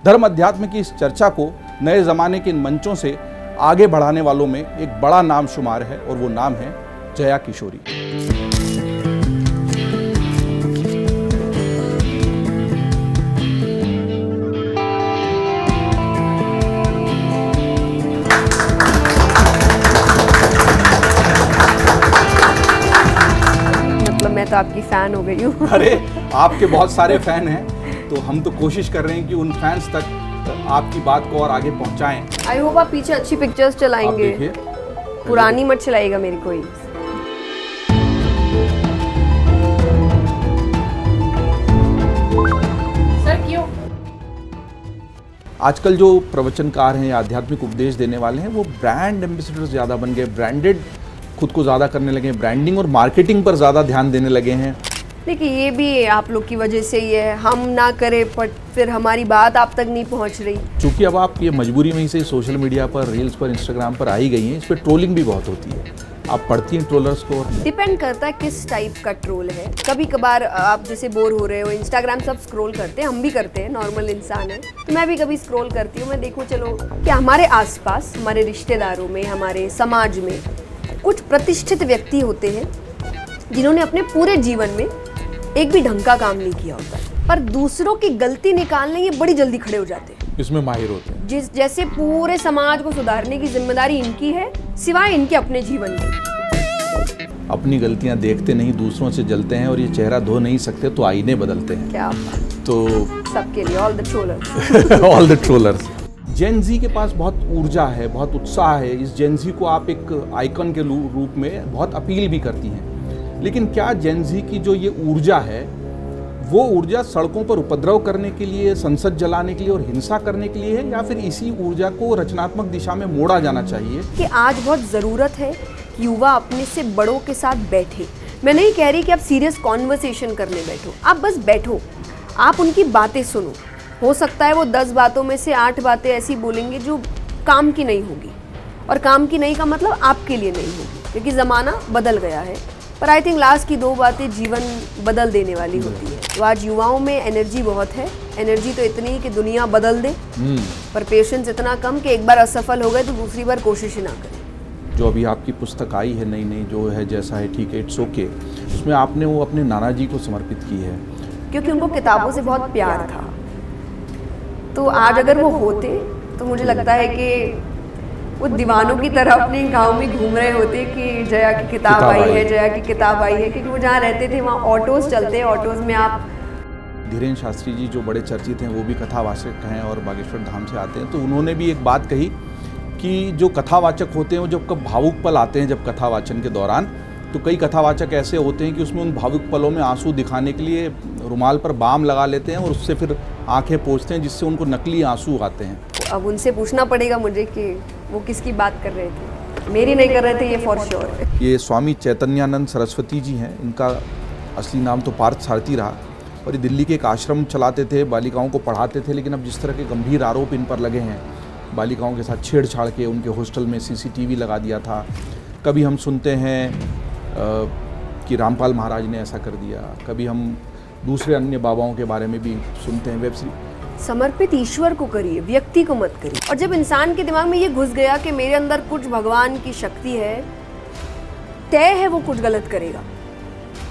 धर्म अध्यात्म की इस चर्चा को नए ज़माने के इन मंचों से आगे बढ़ाने वालों में एक बड़ा नाम शुमार है और वो नाम है जया किशोरी। मतलब मैं तो आपकी फैन हो गई हूँ। अरे आपके बहुत सारे फैन हैं, तो हम तो कोशिश कर रहे हैं कि उन फैंस तक आपकी बात को और आगे पहुंचाएं। आई होप आप पीछे अच्छी पिक्चर्स आप चलाएंगे, देखिए, पुरानी मत चलाएगा मेरी कोई। सर क्यों? आजकल जो प्रवचनकार हैं या आध्यात्मिक उपदेश देने वाले हैं वो ब्रांड एम्बेसडर ज़्यादा बन गए, ब्रांडेड खुद को ज़्यादा करने लगे हैं, ब्रांडिंग और मार्केटिंग पर ज़्यादा ध्यान देने लगे हैं। देखिए ये भी आप लोग की वजह से ही है, हम ना करें पर फिर हमारी बात आप तक नहीं पहुंच रही। क्योंकि अब आप ये मजबूरी में ही से सोशल मीडिया पर, रील्स पर, इंस्टाग्राम पर आ ही गई हैं, इस पर ट्रोलिंग भी बहुत होती है। आप पढ़ती हैं ट्रोलर्स को? डिपेंड करता है किस टाइप का ट्रोल है। कभी कभार आप जैसे बोर हो रहे हो, इंस्टाग्राम सब स्क्रॉल करते हैं, हम भी करते हैं, नॉर्मल इंसान है, तो मैं भी कभी स्क्रॉल करती हूँ। मैं देखूँ चलो कि हमारे आसपास, हमारे रिश्तेदारों में, हमारे समाज में कुछ प्रतिष्ठित व्यक्ति होते हैं जिन्होंने अपने पूरे जीवन में एक भी ढंग का काम नहीं किया होता, पर दूसरों की गलती निकालने ये बड़ी जल्दी खड़े हो जाते हैं, इसमें माहिर होते हैं। जैसे पूरे समाज को सुधारने की जिम्मेदारी इनकी है, सिवाय इनके अपने जीवन की। अपनी गलतियां देखते नहीं, दूसरों से जलते हैं, और ये चेहरा धो नहीं सकते तो आईने बदलते हैं। क्या तो सबके लिए all the trollers. All the trollers. Gen Z के पास बहुत ऊर्जा है, बहुत उत्साह है। इस जेन जी को आप एक आइकन के रूप में बहुत अपील भी करती हैं, लेकिन क्या जेन जी की जो ये ऊर्जा है वो ऊर्जा सड़कों पर उपद्रव करने के लिए, संसद जलाने के लिए और हिंसा करने के लिए है, या फिर इसी ऊर्जा को रचनात्मक दिशा में मोड़ा जाना चाहिए? कि आज बहुत ज़रूरत है कि युवा अपने से बड़ों के साथ बैठे। मैं नहीं कह रही कि आप सीरियस कॉन्वर्सेशन करने बैठो, आप बस बैठो, आप उनकी बातें सुनो। हो सकता है वो 10 बातों में से 8 बातें ऐसी बोलेंगे जो काम की नहीं होगी, और काम की नहीं का मतलब आपके लिए नहीं होगी, क्योंकि ज़माना बदल गया है। पर आई थिंक लास्ट की 2 बातें जीवन बदल देने वाली होती है। तो आज युवाओं में एनर्जी बहुत है, एनर्जी तो इतनी कि दुनिया बदल दे, पर पेशेंस इतना कम कि एक बार असफल हो गए तो दूसरी बार कोशिश ही ना करें। जो अभी आपकी पुस्तक आई है नई जो है जैसा है ठीक है, इट्स ओके, उसमें आपने वो अपने नाना जी को समर्पित की है, क्योंकि उनको किताबों से बहुत प्यार था। तो आज अगर वो होते तो मुझे लगता है कि वो दीवानों की तरह अपने गांव में घूम रहे होते कि जया की किताब आई है, जया की किताब आई है, क्योंकि वो जहाँ रहते थे वहाँ ऑटोज चलते हैं, ऑटोज में आप। धीरेन्द्र शास्त्री जी जो बड़े चर्चित हैं वो भी कथावाचक हैं और बागेश्वर धाम से आते हैं, तो उन्होंने भी एक बात कही कि जो कथावाचक होते हैं वो जब कब भावुक पल आते हैं जब कथावाचन के दौरान, तो कई कथावाचक ऐसे होते हैं कि उसमें उन भावुक पलों में आंसू दिखाने के लिए रुमाल पर बाम लगा लेते हैं और उससे फिर आंखें पोंछते हैं, जिससे उनको नकली आंसू आते हैं। अब उनसे पूछना पड़ेगा मुझे कि वो किसकी बात कर रहे थे, मेरी नहीं कर रहे थे, ये फॉर श्योर। ये स्वामी चैतन्यानंद सरस्वती जी हैं, इनका असली नाम तो पार्थ सारथी रहा, और ये दिल्ली के एक आश्रम चलाते थे, बालिकाओं को पढ़ाते थे। लेकिन अब जिस तरह के गंभीर आरोप इन पर लगे हैं, बालिकाओं के साथ छेड़छाड़ के उनके हॉस्टल में CCTV लगा दिया था, कभी हम सुनते हैं कि रामपाल महाराज ने ऐसा कर दिया, कभी हम दूसरे अन्य बाबाओं के बारे में भी सुनते हैं। वेब सीरीज समर्पित ईश्वर को करिए, व्यक्ति को मत करिए। और जब इंसान के दिमाग में ये घुस गया कि मेरे अंदर कुछ भगवान की शक्ति है, तय है वो कुछ गलत करेगा,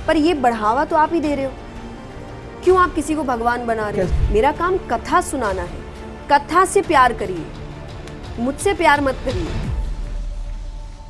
पर ये बढ़ावा तो आप ही दे रहे हो। क्यों आप किसी को भगवान बना रहे हो? मेरा काम कथा सुनाना है, कथा से प्यार करिए, मुझसे प्यार मत करिए।